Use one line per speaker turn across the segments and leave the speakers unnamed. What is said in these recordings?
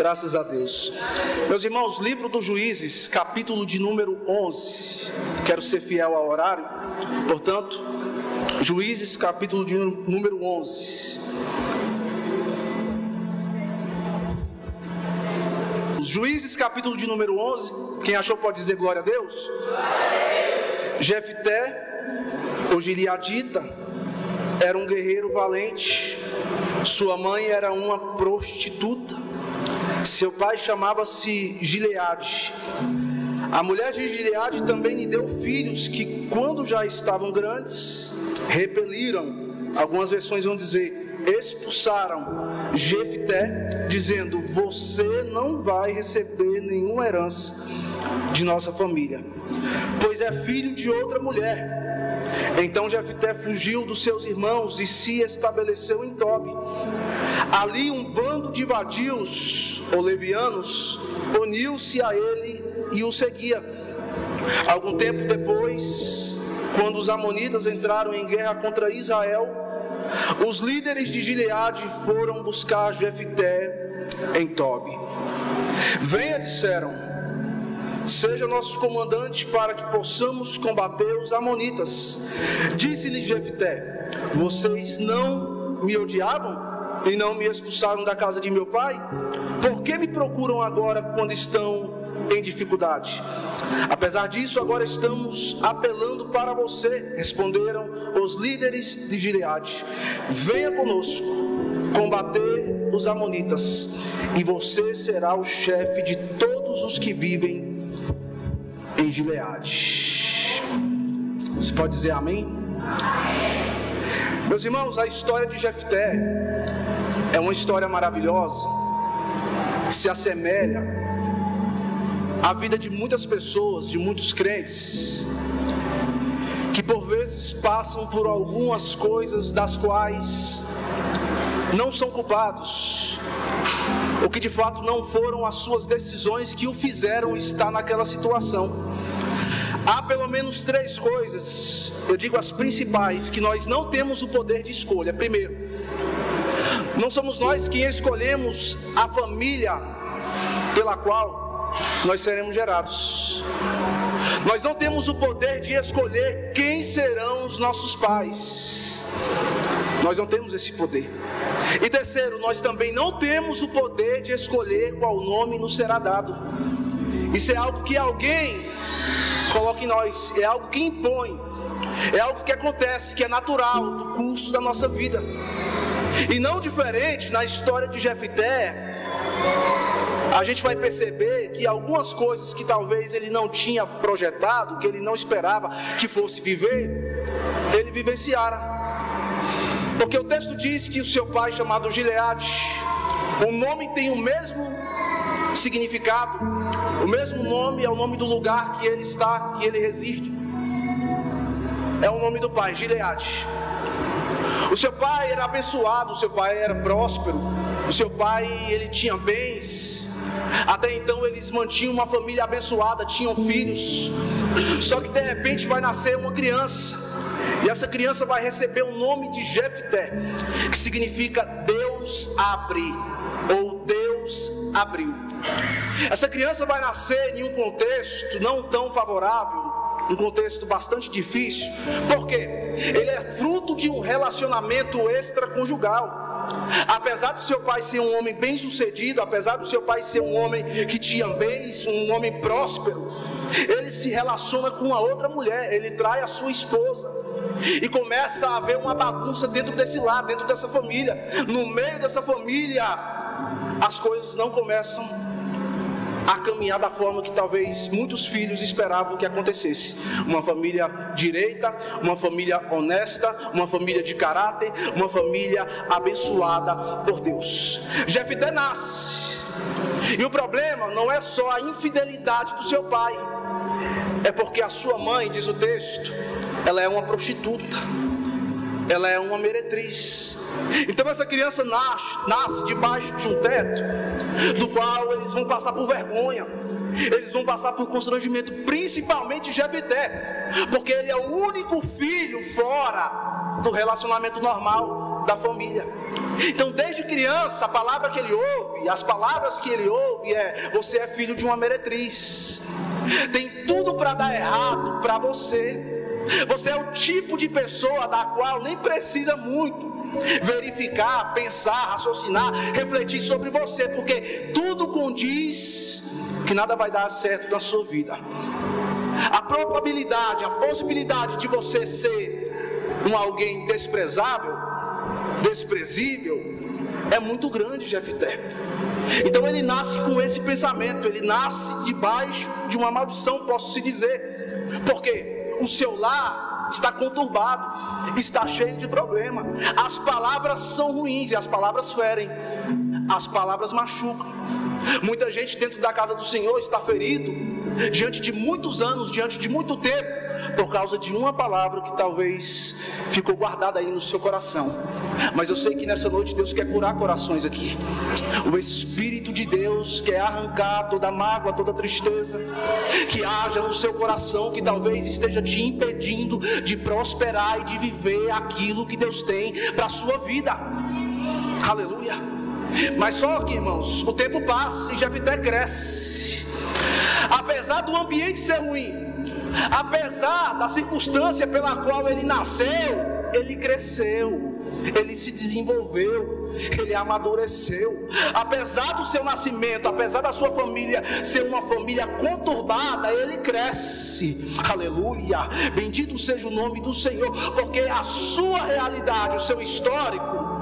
Graças a Deus. Meus irmãos, livro dos Juízes, capítulo de número 11. Quero ser fiel ao horário, portanto, Juízes, capítulo de número 11. Os Juízes, capítulo de número 11. Quem achou pode dizer glória a Deus. Jefté, o gileadita, era um guerreiro valente. Sua mãe era uma prostituta. Seu pai chamava-se Gileade. A mulher de Gileade também lhe deu filhos que, quando já estavam grandes, repeliram. Algumas versões vão dizer, expulsaram Jefté, dizendo: você não vai receber nenhuma herança de nossa família, pois é filho de outra mulher. Então Jefté fugiu dos seus irmãos e se estabeleceu em Tobi. Ali um bando de vadios, ou levianos, uniu-se a ele e o seguia. Algum tempo depois, quando os amonitas entraram em guerra contra Israel, os líderes de Gileade foram buscar Jefté em Tobi. Venha, disseram, seja nosso comandante para que possamos combater os amonitas. Disse-lhe Jefté: vocês não me odiavam e não me expulsaram da casa de meu pai? Por que me procuram agora quando estão em dificuldade? Apesar disso, agora estamos apelando para você. Responderam os líderes de Gileade: venha conosco combater os amonitas, e você será o chefe de todos os que vivem em Gileade. Você pode dizer amém? Amém. Meus irmãos, a história de Jefté é uma história maravilhosa, que se assemelha à vida de muitas pessoas, de muitos crentes, que por vezes passam por algumas coisas das quais não são culpados, ou que de fato não foram as suas decisões que o fizeram estar naquela situação. Há pelo menos 3 coisas, eu digo as principais, que nós não temos o poder de escolha. Primeiro, não somos nós quem escolhemos a família pela qual nós seremos gerados. Nós não temos o poder de escolher quem serão os nossos pais. Nós não temos esse poder. E terceiro, nós também não temos o poder de escolher qual nome nos será dado. Isso é algo que alguém coloca em nós, é algo que impõe, é algo que acontece, que é natural do curso da nossa vida. E não diferente na história de Jefté, a gente vai perceber que algumas coisas que talvez ele não tinha projetado, que ele não esperava que fosse viver, ele vivenciara. Porque o texto diz que o seu pai, chamado Gileade, o nome tem o mesmo significado, o mesmo nome, é o nome do lugar que ele está, que ele reside. É o nome do pai, Gileade. O seu pai era abençoado, o seu pai era próspero, o seu pai, ele tinha bens. Até então eles mantinham uma família abençoada, tinham filhos. Só que de repente vai nascer uma criança, e essa criança vai receber o nome de Jefté, que significa Deus abre, ou Deus abriu. Essa criança vai nascer em um contexto não tão favorável, um contexto bastante difícil. Por quê? Ele é fruto de um relacionamento extraconjugal. Apesar do seu pai ser um homem bem sucedido, apesar do seu pai ser um homem que tinha bens, um homem próspero, ele se relaciona com uma outra mulher, ele trai a sua esposa. E começa a haver uma bagunça dentro desse lar, dentro dessa família. No meio dessa família, as coisas não começam a caminhar da forma que talvez muitos filhos esperavam que acontecesse. Uma família direita, uma família honesta, uma família de caráter, uma família abençoada por Deus. Jefté nasce, e o problema não é só a infidelidade do seu pai, é porque a sua mãe, diz o texto, ela é uma prostituta, ela é uma meretriz. Então essa criança nasce debaixo de um teto do qual eles vão passar por vergonha, eles vão passar por constrangimento, principalmente Jefté, porque ele é o único filho fora do relacionamento normal. da família. Então desde criança a palavra que ele ouve, as palavras que ele ouve você é filho de uma meretriz, tem tudo para dar errado para você. Você é o tipo de pessoa da qual nem precisa muito verificar, pensar, raciocinar, refletir sobre você, porque tudo condiz que nada vai dar certo na sua vida. A probabilidade, a possibilidade de você ser alguém desprezável, desprezível, é muito grande, Jefté. Então ele nasce com esse pensamento, ele nasce debaixo de uma maldição, posso se dizer, porque o seu lar está conturbado, está cheio de problema. As palavras são ruins e as palavras ferem, as palavras machucam. Muita gente dentro da casa do Senhor está ferido diante de muitos anos, diante de muito tempo, por causa de uma palavra que talvez ficou guardada aí no seu coração. Mas eu sei que nessa noite Deus quer curar corações aqui. O Espírito de Deus quer arrancar toda mágoa, toda tristeza que haja no seu coração, que talvez esteja te impedindo de prosperar e de viver aquilo que Deus tem para a sua vida. Aleluia. Mas só que, irmãos, o tempo passa e Jefté cresce. Apesar do ambiente ser ruim, apesar da circunstância pela qual ele nasceu, ele cresceu, ele se desenvolveu, ele amadureceu. Apesar do seu nascimento, apesar da sua família ser uma família conturbada, ele cresce. Aleluia, bendito seja o nome do Senhor, porque a sua realidade, o seu histórico,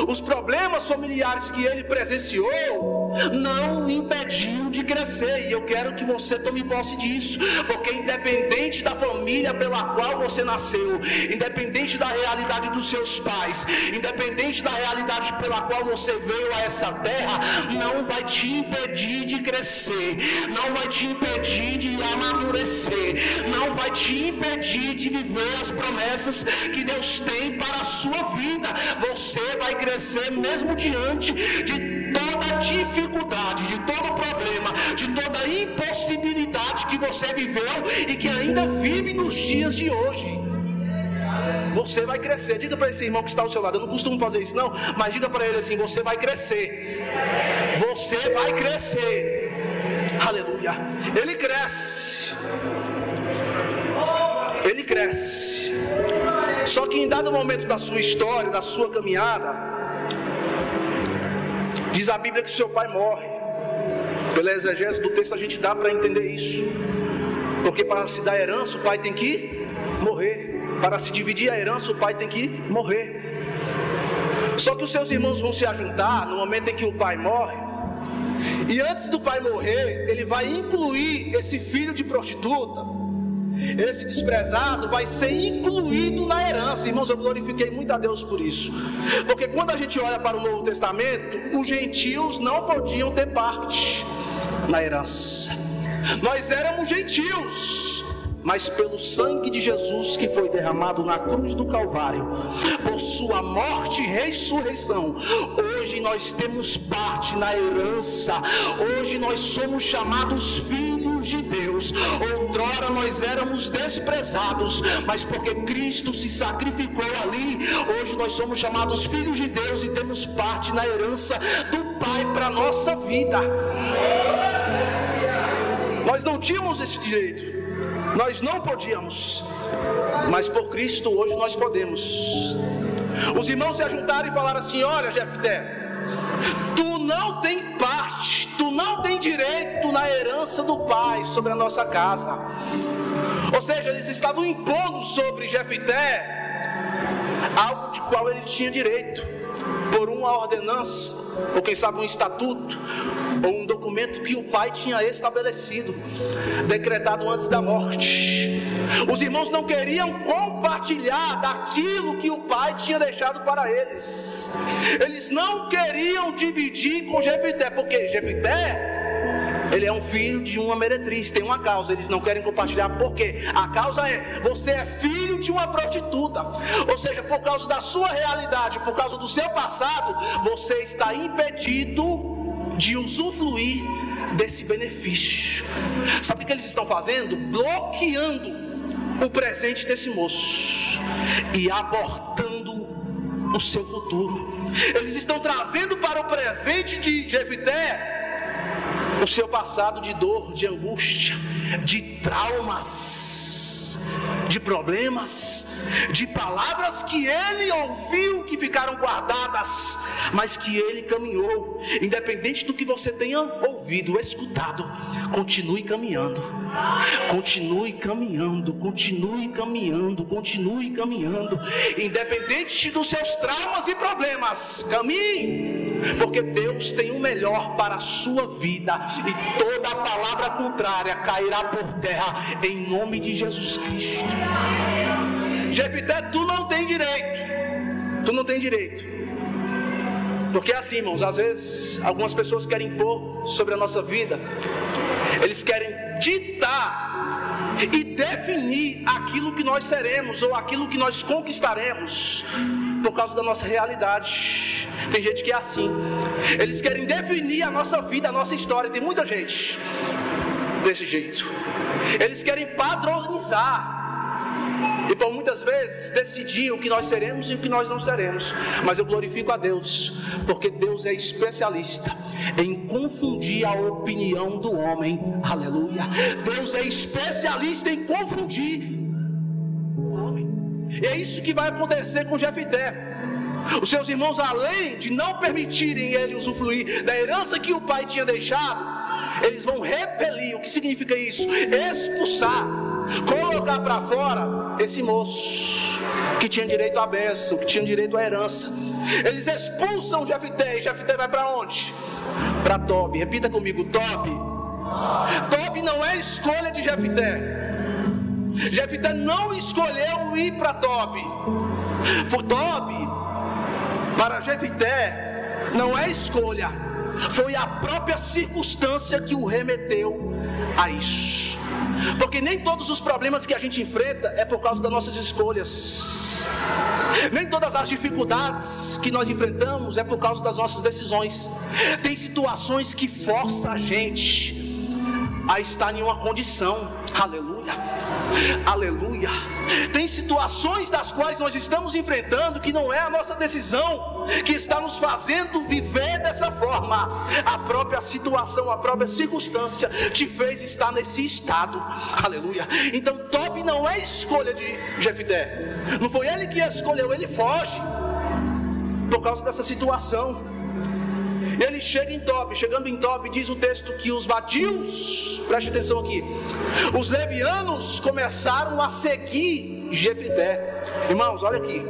os problemas familiares que ele presenciou não o impediu de crescer. E eu quero que você tome posse disso, porque independente da família pela qual você nasceu, independente da realidade dos seus pais, independente da realidade pela qual você veio a essa terra, não vai te impedir de crescer, não vai te impedir de amadurecer, não vai te impedir de viver as promessas que Deus tem para a sua vida. Você vai crescer mesmo diante de toda dificuldade, de todo problema, de toda impossibilidade que você viveu e que ainda vive nos dias de hoje. Você vai crescer. Diga para esse irmão que está ao seu lado, eu não costumo fazer isso não, mas diga para ele assim: você vai crescer, você vai crescer. Aleluia. Ele cresce, ele cresce. Só que em dado momento da sua história, da sua caminhada, diz a Bíblia que seu pai morre. Pela exegese do texto a gente dá para entender isso, porque para se dar herança o pai tem que morrer, para se dividir a herança o pai tem que morrer. Só que os seus irmãos vão se ajuntar no momento em que o pai morre, e antes do pai morrer ele vai incluir esse filho de prostituta. Esse desprezado vai ser incluído na herança. Irmãos, eu glorifiquei muito a Deus por isso, porque quando a gente olha para o Novo Testamento, os gentios não podiam ter parte na herança. Nós éramos gentios, mas pelo sangue de Jesus que foi derramado na cruz do Calvário, por sua morte e ressurreição, hoje nós temos parte na herança. Hoje nós somos chamados filhos de Deus. Outrora nós éramos desprezados, mas porque Cristo se sacrificou ali, hoje nós somos chamados filhos de Deus e temos parte na herança do Pai para a nossa vida. Nós não tínhamos esse direito, nós não podíamos, mas por Cristo hoje nós podemos. Os irmãos se ajuntaram e falaram assim: olha, Jefté, tu não tem parte, tu não tem direito na herança do pai sobre a nossa casa. Ou seja, eles estavam impondo sobre Jefté algo de qual ele tinha direito, por uma ordenança, ou quem sabe um estatuto, ou um documento que o pai tinha estabelecido, decretado antes da morte. Os irmãos não queriam compartilhar daquilo que o pai tinha deixado para eles. Eles não queriam dividir com Jefté, porque Jefté, ele é um filho de uma meretriz, tem uma causa. Eles não querem compartilhar porque a causa é: você é filho de uma prostituta. Ou seja, por causa da sua realidade, por causa do seu passado, você está impedido de usufruir desse benefício. Sabe o que eles estão fazendo? Bloqueando o presente desse moço e abortando o seu futuro. Eles estão trazendo para o presente de Jefté o seu passado de dor, de angústia, de traumas, de problemas, de palavras que ele ouviu que ficaram guardadas, mas que ele caminhou. Independente do que você tenha ouvido, escutado, continue caminhando, continue caminhando, continue caminhando, continue caminhando. Independente dos seus traumas e problemas, caminhe, porque Deus tem o melhor para a sua vida, e toda palavra contrária cairá por terra, em nome de Jesus Cristo. Jefté, tu não tem direito, porque é assim, irmãos, às vezes algumas pessoas querem impor sobre a nossa vida, eles querem ditar e definir aquilo que nós seremos, ou aquilo que nós conquistaremos, por causa da nossa realidade. Tem gente que é assim, eles querem definir a nossa vida, a nossa história. Tem muita gente desse jeito, eles querem padronizar, e por muitas vezes decidir o que nós seremos e o que nós não seremos. Mas eu glorifico a Deus, porque Deus é especialista em confundir a opinião do homem. Aleluia. Deus é especialista em confundir o homem. E é isso que vai acontecer com Jefté. Os seus irmãos, além de não permitirem ele usufruir da herança que o pai tinha deixado, eles vão repelir. O que significa isso? Expulsar, colocar para fora esse moço que tinha direito à bênção, que tinha direito à herança. Eles expulsam Jefté, e Jefté vai para onde? Para Tobi. Repita comigo: Tobi. Tobi não é escolha de Jefté. Jefté não escolheu ir para Tobi. Tobi, para Jefté, não é escolha, foi a própria circunstância que o remeteu a isso. Porque nem todos os problemas que a gente enfrenta é por causa das nossas escolhas. Nem todas as dificuldades que nós enfrentamos é por causa das nossas decisões. Tem situações que forçam a gente a estar em uma condição. Aleluia, aleluia. Tem situações das quais nós estamos enfrentando que não é a nossa decisão que está nos fazendo viver dessa forma. A própria situação, a própria circunstância te fez estar nesse estado. Aleluia. Então Tobi não é escolha de Jefté. Não foi ele que escolheu, ele foge por causa dessa situação. Ele chega em Tobi. Chegando em Tobi, diz o texto que os vadios, preste atenção aqui, os levianos começaram a seguir Jefté. Irmãos, olha aqui,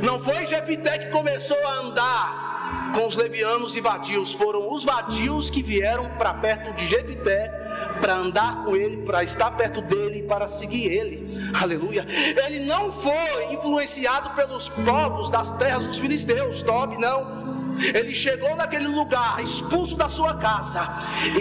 não foi Jefté que começou a andar com os levianos e vadios, foram os vadios que vieram para perto de Jefté, para andar com ele, para estar perto dele, para seguir ele. Aleluia. Ele não foi influenciado pelos povos das terras dos filisteus. Tobi não. Ele chegou naquele lugar, expulso da sua casa,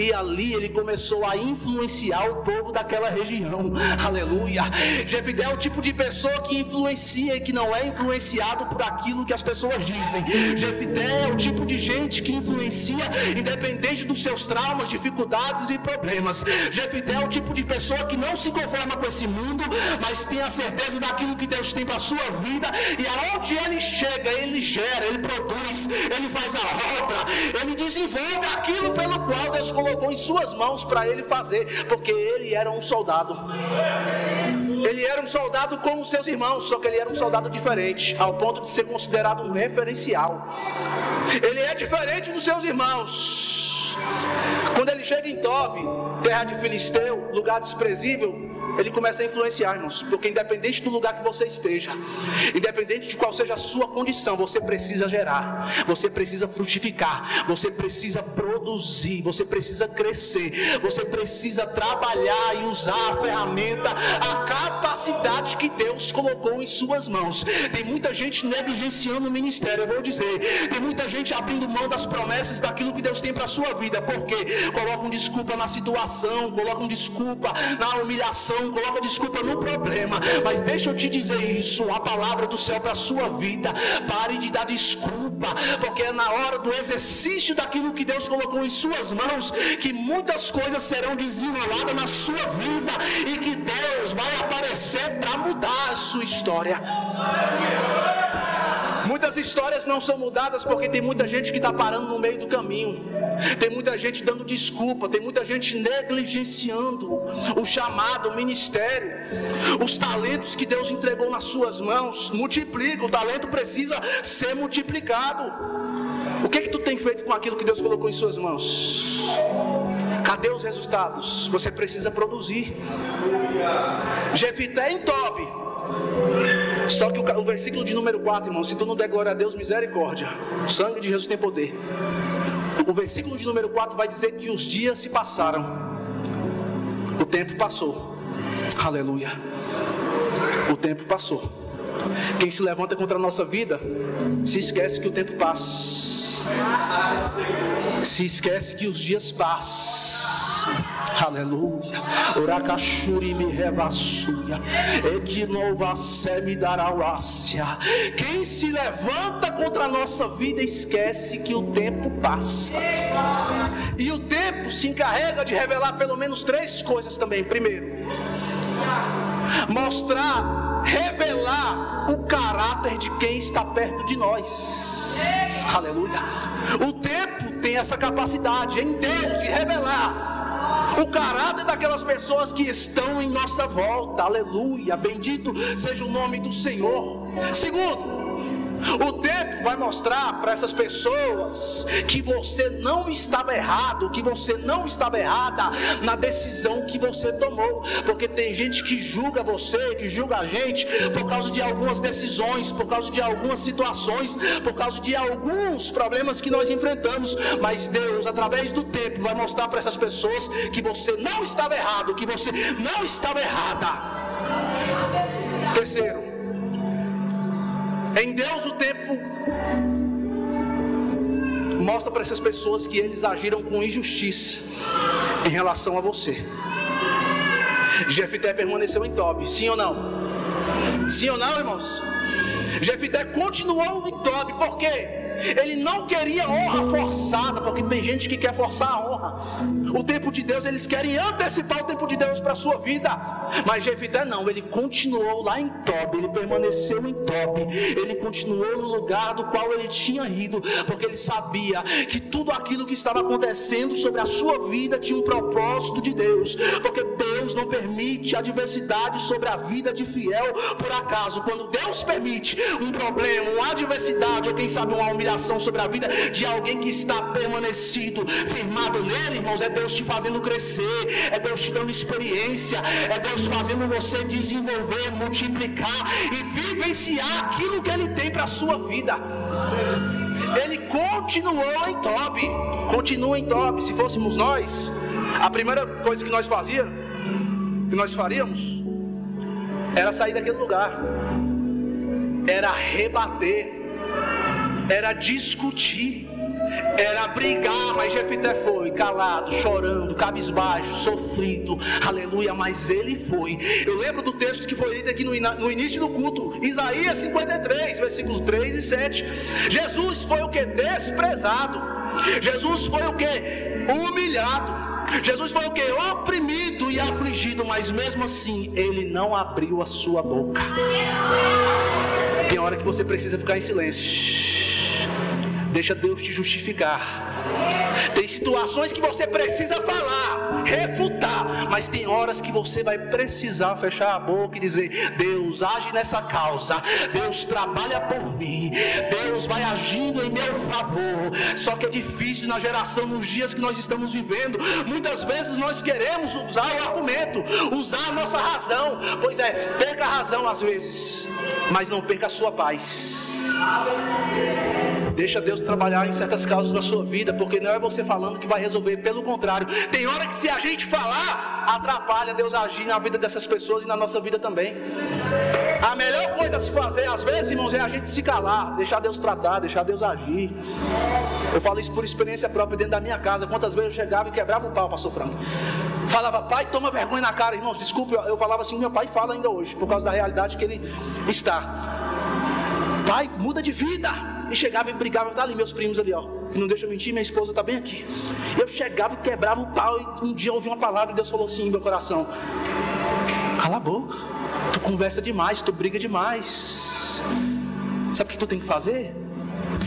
e ali ele começou a influenciar o povo daquela região. Aleluia. Jefté é o tipo de pessoa que influencia e que não é influenciado por aquilo que as pessoas dizem. Jefté é o tipo de gente que influencia independente dos seus traumas, dificuldades e problemas. Jefté é o tipo de pessoa que não se conforma com esse mundo, mas tem a certeza daquilo que Deus tem para a sua vida, e aonde ele chega, ele gera, ele produz, ele faz a obra, ele desenvolve aquilo pelo qual Deus colocou em suas mãos para ele fazer, porque ele era um soldado. Ele era um soldado como os seus irmãos, só que ele era um soldado diferente, ao ponto de ser considerado um referencial. Ele é diferente dos seus irmãos. Quando ele chega em Tobi, terra de filisteu, lugar desprezível, ele começa a influenciar, irmãos, porque independente do lugar que você esteja, independente de qual seja a sua condição, você precisa gerar, você precisa frutificar, você precisa produzir, você precisa crescer, você precisa trabalhar e usar a ferramenta, a capacidade que Deus colocou em suas mãos. Tem muita gente negligenciando o ministério, eu vou dizer, tem muita gente abrindo mão das promessas, daquilo que Deus tem para a sua vida, porque colocam desculpa na situação, colocam desculpa na humilhação, coloca desculpa no problema. Mas deixa eu te dizer isso, a palavra do céu para a sua vida: pare de dar desculpa, porque é na hora do exercício daquilo que Deus colocou em suas mãos que muitas coisas serão desenroladas na sua vida, e que Deus vai aparecer para mudar a sua história. Muitas histórias não são mudadas porque tem muita gente que está parando no meio do caminho. Tem muita gente dando desculpa. Tem muita gente negligenciando o chamado, o ministério, os talentos que Deus entregou nas suas mãos. Multiplica, o talento precisa ser multiplicado. O que tu tem feito com aquilo que Deus colocou em suas mãos? Cadê os resultados? Você precisa produzir. Jefité em Tobi. Só que o versículo de número 4, irmão, se tu não der glória a Deus, misericórdia. O sangue de Jesus tem poder. O versículo de número 4 vai dizer que os dias se passaram. O tempo passou. Aleluia. O tempo passou. Quem se levanta contra a nossa vida se esquece que o tempo passa. Se esquece que os dias passam. Aleluia. Oracachuri me revassuia. Equinovacé me dará o ásia. Quem se levanta contra a nossa vida esquece que o tempo passa. E o tempo se encarrega de revelar pelo menos 3 coisas também. Primeiro, mostrar, revelar o caráter de quem está perto de nós. Aleluia. O tempo tem essa capacidade em Deus de revelar o caráter daquelas pessoas que estão em nossa volta. Aleluia. Bendito seja o nome do Senhor. Segundo, o tempo vai mostrar para essas pessoas que você não estava errado, que você não estava errada na decisão que você tomou. Porque tem gente que julga você, que julga a gente por causa de algumas decisões, por causa de algumas situações, por causa de alguns problemas que nós enfrentamos. Mas Deus, através do tempo, vai mostrar para essas pessoas que você não estava errado, que você não estava errada. Terceiro, em Deus o tempo mostra para essas pessoas que eles agiram com injustiça em relação a você. Jefité permaneceu em Tobi, sim ou não? Sim ou não, irmãos? Jefité continuou em Tobi, por quê? Ele não queria honra forçada, porque tem gente que quer forçar a honra. O tempo de Deus, eles querem antecipar o tempo de Deus para a sua vida. Mas Jefité não, ele continuou lá em Tobi, ele permaneceu em Tobi, ele continuou no lugar do qual ele tinha ido, porque ele sabia que tudo aquilo que estava acontecendo sobre a sua vida tinha um propósito de Deus. Porque Deus não permite adversidade sobre a vida de fiel por acaso. Quando Deus permite um problema, uma adversidade, ou quem sabe uma humilhação sobre a vida de alguém que está permanecido, firmado nele, irmãos, é Deus te fazendo crescer, é Deus te dando experiência, é Deus fazendo você desenvolver, multiplicar e vivenciar aquilo que Ele tem para a sua vida. Ele continuou em Tobi, continua em Tobi. Se fôssemos nós, a primeira coisa que nós faríamos era sair daquele lugar, era rebater, era discutir, era brigar. Mas Jefité foi calado, chorando, cabisbaixo, sofrido, aleluia, mas ele foi. Eu lembro do texto que foi lido aqui no início do culto, Isaías 53, versículo 3 e 7. Jesus foi o que? Desprezado. Jesus foi o que? Humilhado. Jesus foi o que? Oprimido e afligido, mas mesmo assim ele não abriu a sua boca. Tem hora que você precisa ficar em silêncio. Deixa Deus te justificar. Tem situações que você precisa falar, refutar, mas tem horas que você vai precisar fechar a boca e dizer: Deus, age nessa causa, Deus trabalha por mim, Deus vai agindo em meu favor. Só que é difícil na geração, nos dias que nós estamos vivendo. Muitas vezes nós queremos usar o argumento, usar a nossa razão. Pois é, perca a razão às vezes, mas não perca a sua paz. Deixa Deus trabalhar em certas causas na sua vida, porque não é você falando que vai resolver, pelo contrário. Tem hora que se a gente falar, atrapalha Deus agir na vida dessas pessoas e na nossa vida também. A melhor coisa a se fazer, às vezes, irmãos, é a gente se calar, deixar Deus tratar, deixar Deus agir. Eu falo isso por experiência própria dentro da minha casa. Quantas vezes eu chegava e quebrava o pau, pastor Franco. Falava: pai, toma vergonha na cara. Irmãos, desculpe, eu falava assim, meu pai fala ainda hoje, por causa da realidade que ele está. Pai, muda de vida. E chegava e brigava, tá ali meus primos ali, ó, que não deixa eu mentir, minha esposa tá bem aqui. Eu chegava e quebrava o pau. E um dia eu ouvi uma palavra e Deus falou assim em meu coração: cala a boca, tu conversa demais, tu briga demais. Sabe o que tu tem que fazer?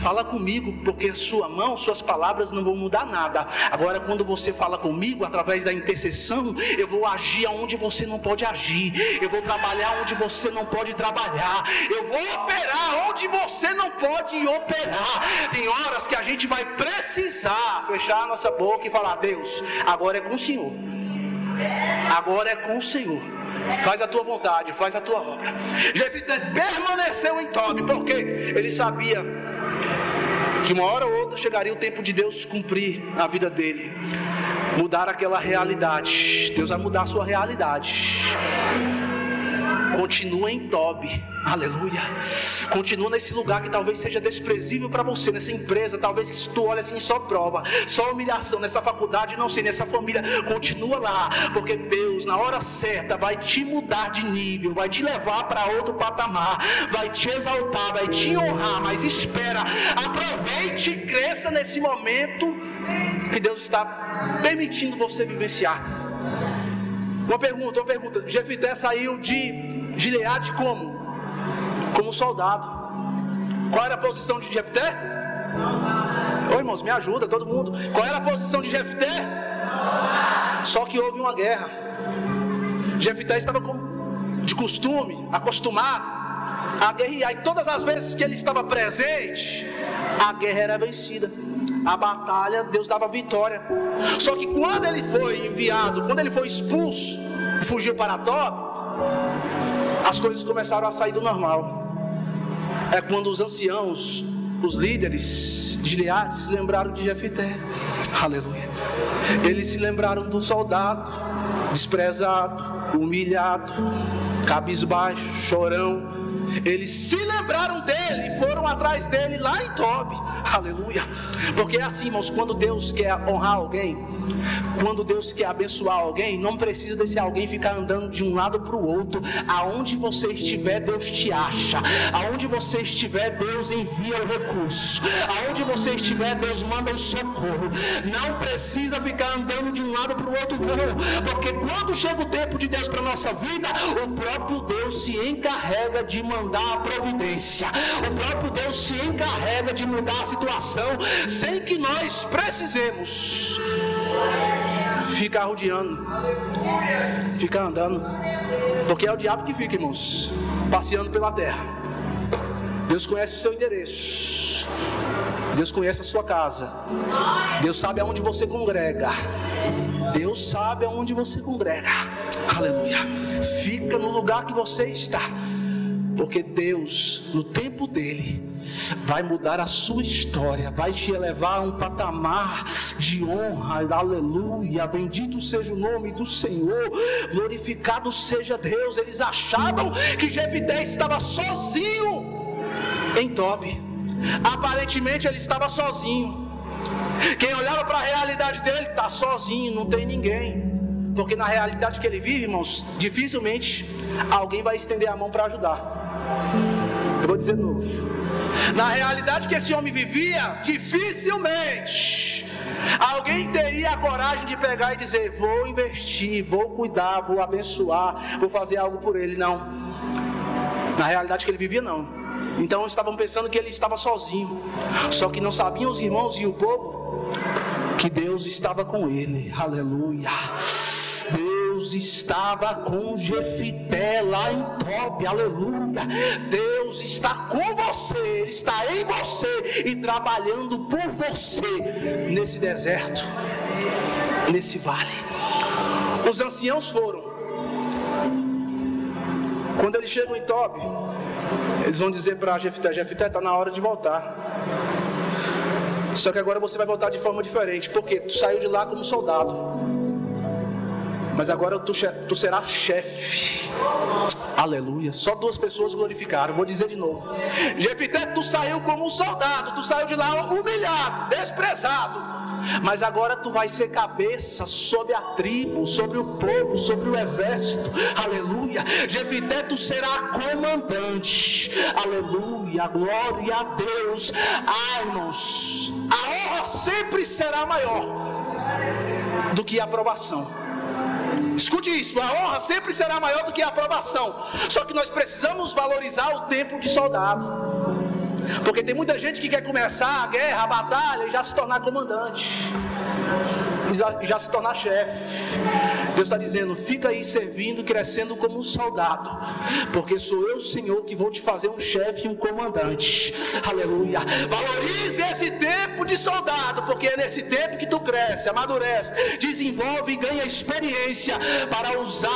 Fala comigo, porque a sua mão, suas palavras não vão mudar nada. Agora, quando você fala comigo, através da intercessão, eu vou agir onde você não pode agir. Eu vou trabalhar onde você não pode trabalhar. Eu vou operar onde você não pode operar. Tem horas que a gente vai precisar fechar a nossa boca e falar: Deus, agora é com o Senhor. Agora é com o Senhor. Faz a tua vontade, faz a tua obra. Jefité permaneceu em Tobi, porque ele sabia que uma hora ou outra chegaria o tempo de Deus cumprir na vida dele, mudar aquela realidade. Deus vai mudar a sua realidade. Continua em Tobi, aleluia. Continua nesse lugar que talvez seja desprezível para você, nessa empresa, talvez que se tu olha assim, só prova, só humilhação, nessa faculdade, não sei, nessa família. Continua lá, porque Deus na hora certa vai te mudar de nível, vai te levar para outro patamar, vai te exaltar, vai te honrar. Mas espera, aproveite e cresça nesse momento que Deus está permitindo você vivenciar. Uma pergunta, Jefité saiu de Gileade como soldado. Qual era a posição de Jefité? Ô irmãos, me ajuda, todo mundo. Qual era a posição de Jefité? Só que houve uma guerra. Jefité estava de costume, acostumado a guerrear, e todas as vezes que ele estava presente, a guerra era vencida. A batalha, Deus dava vitória. Só que quando ele foi enviado, quando ele foi expulso e fugiu para Tobi, as coisas começaram a sair do normal. É quando os anciãos, os líderes de Gileade se lembraram de Jefité. Aleluia. Eles se lembraram do soldado desprezado, humilhado, cabisbaixo, chorão. Eles se lembraram dele e foram atrás dele lá em Tobi. Aleluia. Porque é assim, irmãos, quando Deus quer honrar alguém, quando Deus quer abençoar alguém, não precisa desse alguém ficar andando de um lado para o outro. Aonde você estiver, Deus te acha. Aonde você estiver, Deus envia o recurso. Aonde você estiver, Deus manda o socorro. Não precisa ficar andando de um lado para o outro, não. Porque quando chega o tempo de Deus para a nossa vida, o próprio Deus se encarrega de mandar a providência. O próprio Deus se encarrega de mudar a situação, sem que nós precisemos ficar rodeando, ficar andando. Porque é o diabo que fica, irmãos, passeando pela terra. Deus conhece o seu endereço, Deus conhece a sua casa, Deus sabe aonde você congrega, Deus sabe aonde você congrega. Aleluia. Fica no lugar que você está, porque Deus, no tempo dele, vai mudar a sua história, vai te elevar a um patamar de honra. Aleluia, bendito seja o nome do Senhor, glorificado seja Deus. Eles achavam que Jefité estava sozinho em Tobi. Aparentemente ele estava sozinho. Quem olhava para a realidade dele, está sozinho, não tem ninguém. Porque na realidade que ele vive, irmãos, dificilmente alguém vai estender a mão para ajudar. Eu vou dizer de novo. Na realidade que esse homem vivia, dificilmente alguém teria a coragem de pegar e dizer: vou investir, vou cuidar, vou abençoar, vou fazer algo por ele. Não. Na realidade que ele vivia, não. Então estavam pensando que ele estava sozinho. Só que não sabiam os irmãos e o povo que Deus estava com ele. Aleluia. Deus estava com Jefité lá em Tobi. Aleluia. Deus está com você, Ele está em você e trabalhando por você nesse deserto, nesse vale. Os anciãos foram. Quando eles chegam em Tobi, eles vão dizer para Jefité: Jefité, está na hora de voltar. Só que agora você vai voltar de forma diferente. Porque tu saiu de lá como soldado, mas agora tu serás chefe. Aleluia. Só 2 pessoas glorificaram. Vou dizer de novo. Jefité, tu saiu como um soldado, tu saiu de lá humilhado, desprezado, mas agora tu vai ser cabeça sobre a tribo, sobre o povo, sobre o exército. Aleluia. Jefité, tu será comandante. Aleluia. Glória a Deus. Irmãos, a honra sempre será maior do que a aprovação. Escute isso, a honra sempre será maior do que a aprovação. Só que nós precisamos valorizar o tempo de soldado. Porque tem muita gente que quer começar a guerra, a batalha e já se tornar comandante, e já se tornar chefe. Deus está dizendo: fica aí servindo, crescendo como um soldado, porque sou eu, Senhor, que vou te fazer um chefe e um comandante. Aleluia. Valorize esse tempo de soldado, porque é nesse tempo que tu cresce, amadurece, desenvolve e ganha experiência para usar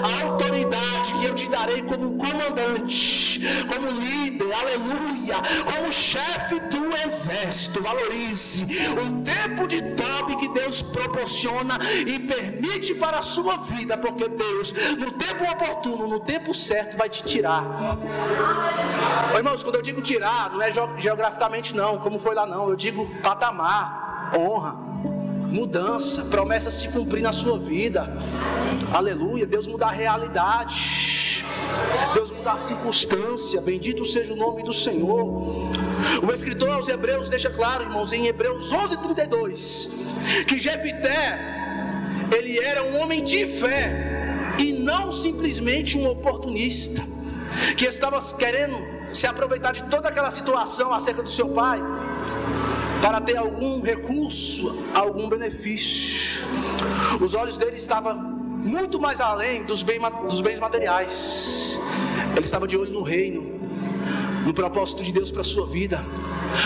a autoridade que eu te darei como comandante, como líder, aleluia, como chefe do exército. Valorize o tempo de toque que Deus proporciona e permite para a sua vida, porque Deus, no tempo oportuno, no tempo certo, vai te tirar. Irmãos, quando eu digo tirar, não é geograficamente não, como foi lá não, eu digo patamar, honra, mudança, promessa se cumprir na sua vida. Aleluia. Deus muda a realidade, Deus muda a circunstância. Bendito seja o nome do Senhor. O escritor aos Hebreus deixa claro, irmãos, em Hebreus 11:32, que Jefité, ele era um homem de fé e não simplesmente um oportunista, que estava querendo se aproveitar de toda aquela situação acerca do seu pai para ter algum recurso, algum benefício. Os olhos dele estavam muito mais além dos bens materiais. Ele estava de olho no reino, no propósito de Deus para a sua vida,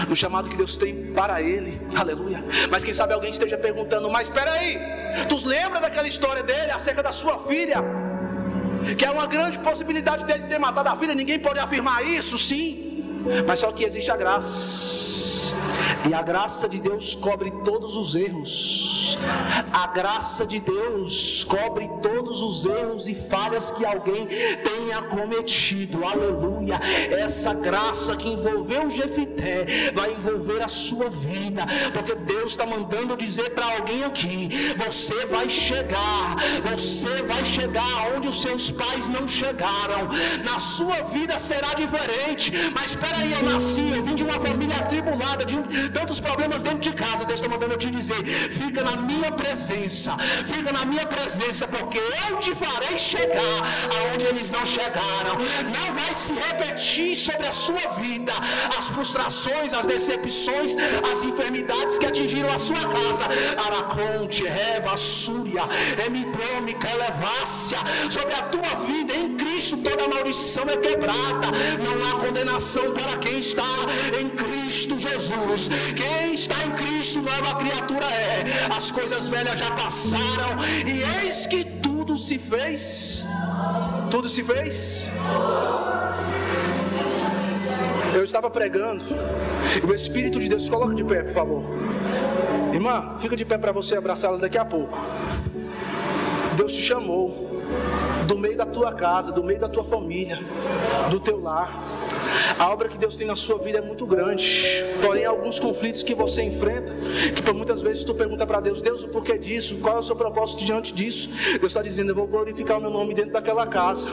no chamado que Deus tem para ele. Aleluia. Mas quem sabe alguém esteja perguntando: mas espera aí, tu lembra daquela história dele acerca da sua filha, que é uma grande possibilidade dele ter matado a filha? Ninguém pode afirmar isso, sim, mas só que existe a graça, e a graça de Deus cobre todos os erros. A graça de Deus cobre todos os erros e falhas que alguém tenha cometido. Aleluia. Essa graça que envolveu Jefité vai envolver a sua vida, porque Deus está mandando dizer para alguém aqui: você vai chegar onde os seus pais não chegaram. Na sua vida será diferente. Mas espera aí, eu vim de uma família atribulada, de tantos problemas dentro de casa. Deus está mandando eu te dizer: fica na minha presença, porque eu te farei chegar aonde eles não chegaram. Não vai se repetir sobre a sua vida as frustrações, as decepções, as enfermidades que atingiram a sua casa. Araconte, Eva, Súria, Emiprômica, Elevácia. Sobre a tua vida em Cristo toda maldição é quebrada. Não há condenação para quem está em Cristo Jesus. Quem está em Cristo, nova criatura é. As coisas velhas já passaram e eis que tudo se fez. Tudo se fez. Eu estava pregando e o Espírito de Deus, coloca de pé, por favor. Irmã, fica de pé para você abraçá-la daqui a pouco. Deus te chamou do meio da tua casa, do meio da tua família, do teu lar. A obra que Deus tem na sua vida é muito grande. Porém, alguns conflitos que você enfrenta, que por muitas vezes tu pergunta para Deus: Deus, o porquê disso? Qual é o seu propósito diante disso? Deus está dizendo: eu vou glorificar o meu nome dentro daquela casa.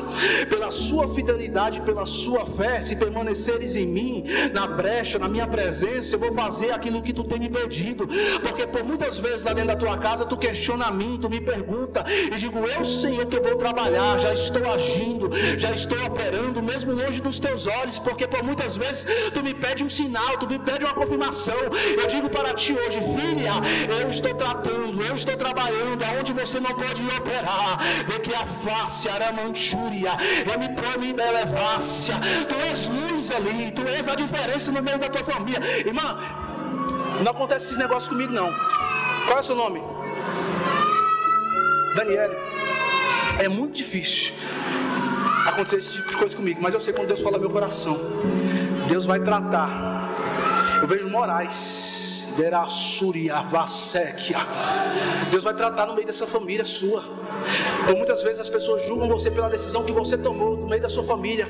Pela sua fidelidade, pela sua fé, se permaneceres em mim, na brecha, na minha presença, eu vou fazer aquilo que tu tem me pedido. Porque por muitas vezes lá dentro da tua casa tu questiona a mim, tu me pergunta, e digo: eu, Senhor, que eu vou trabalhar, já estou agindo, já estou operando, mesmo longe dos teus olhos. Porque por muitas vezes tu me pede um sinal, tu me pede uma confirmação. Eu digo para ti hoje: filha, eu estou tratando, eu estou trabalhando aonde você não pode operar. De que a face, aramantúria, eu me promi da elevácia. Tu és luz ali, tu és a diferença no meio da tua família. Irmã, não acontece esses negócios comigo não. Qual é o seu nome? Daniele. É muito difícil acontecer esse tipo de coisa comigo, mas eu sei quando Deus fala meu coração, Deus vai tratar. Eu vejo Moraes, Deus vai tratar no meio dessa família sua. Então muitas vezes as pessoas julgam você pela decisão que você tomou no meio da sua família,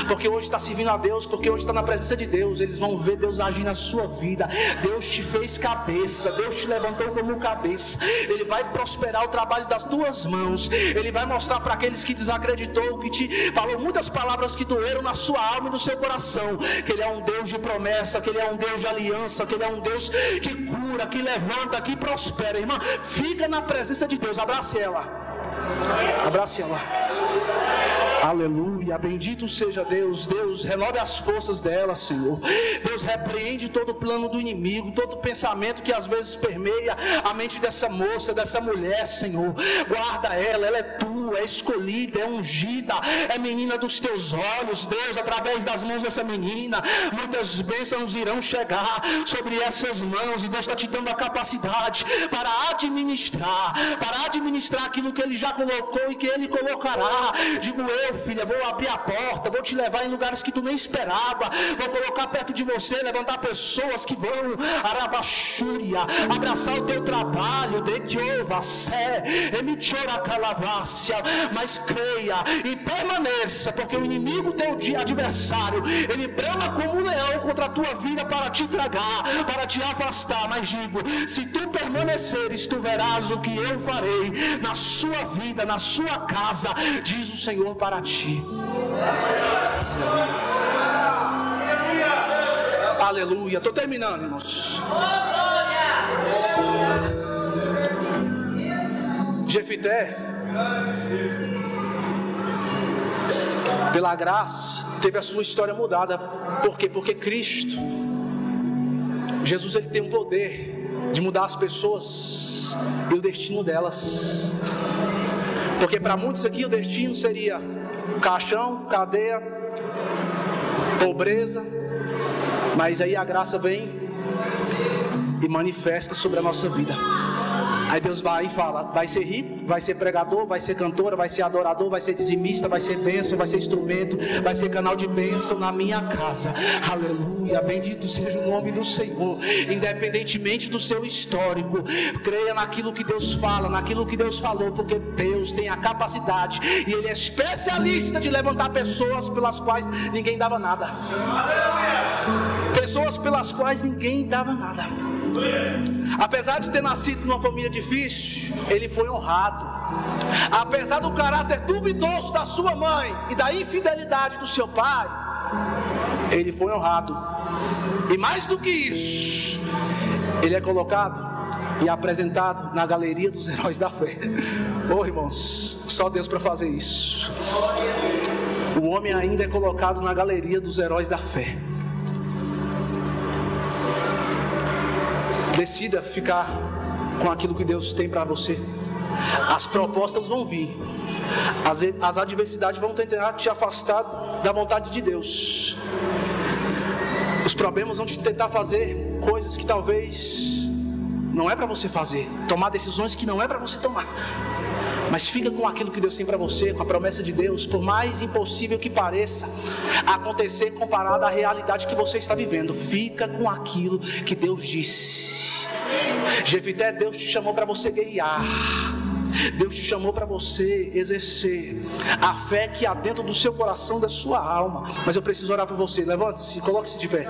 porque hoje está servindo a Deus, porque hoje está na presença de Deus. Eles vão ver Deus agir na sua vida. Deus te fez cabeça, Deus te levantou como cabeça. Ele vai prosperar o trabalho das tuas mãos. Ele vai mostrar para aqueles que desacreditou, que te falou muitas palavras que doeram na sua alma e no seu coração, que Ele é um Deus de promessa, que Ele é um Deus de aliança, que Ele é um Deus que cura, que levanta, que prospera. Irmã, fica na presença de Deus. Abrace ela. Abrace ela. Aleluia, bendito seja Deus. Deus, renove as forças dela, Senhor. Deus, repreende todo o plano do inimigo, todo pensamento que às vezes permeia a mente dessa moça, dessa mulher, Senhor. Guarda ela é tua, é escolhida, é ungida, é menina dos teus olhos. Deus, através das mãos dessa menina, muitas bênçãos irão chegar sobre essas mãos, e Deus está te dando a capacidade para administrar aquilo que Ele já colocou e que Ele colocará. Digo eu, filha, vou abrir a porta, vou te levar em lugares que tu nem esperava, vou colocar perto de você, levantar pessoas que vão arabachúria, abraçar o teu trabalho, de que ouva sé, emitora calavácia, mas creia e permaneça, porque o inimigo teu adversário, ele brama como um leão contra a tua vida para te tragar, para te afastar. Mas digo, se tu permaneceres, tu verás o que eu farei na sua vida, na sua casa, diz o Senhor para ti. Aleluia. Estou terminando, irmãos. Jefité, pela graça, teve a sua história mudada. Por quê? Porque Cristo, Jesus, ele tem o poder de mudar as pessoas e o destino delas. Porque para muitos aqui o destino seria caixão, cadeia, pobreza. Mas aí a graça vem e manifesta sobre a nossa vida. Aí Deus vai e fala: vai ser rico, vai ser pregador, vai ser cantora, vai ser adorador, vai ser dizimista, vai ser bênção, vai ser instrumento, vai ser canal de bênção na minha casa. Aleluia, bendito seja o nome do Senhor. Independentemente do seu histórico, creia naquilo que Deus fala, naquilo que Deus falou, porque Deus tem a capacidade e Ele é especialista de levantar pessoas pelas quais ninguém dava nada. Pessoas pelas quais ninguém dava nada. Apesar de ter nascido numa família difícil, ele foi honrado. Apesar do caráter duvidoso da sua mãe e da infidelidade do seu pai, ele foi honrado. E mais do que isso, ele é colocado e apresentado na galeria dos heróis da fé. Oh, irmãos, só Deus para fazer isso. O homem ainda é colocado na galeria dos heróis da fé. Decida ficar com aquilo que Deus tem para você. As propostas vão vir, as adversidades vão tentar te afastar da vontade de Deus. Os problemas vão te tentar fazer coisas que talvez não é para você fazer, tomar decisões que não é para você tomar. Mas fica com aquilo que Deus tem para você, com a promessa de Deus, por mais impossível que pareça acontecer comparado à realidade que você está vivendo. Fica com aquilo que Deus disse. Jefité, Deus te chamou para você guerrear. Deus te chamou para você exercer a fé que há dentro do seu coração, da sua alma. Mas eu preciso orar por você. Levante-se, coloque-se de pé.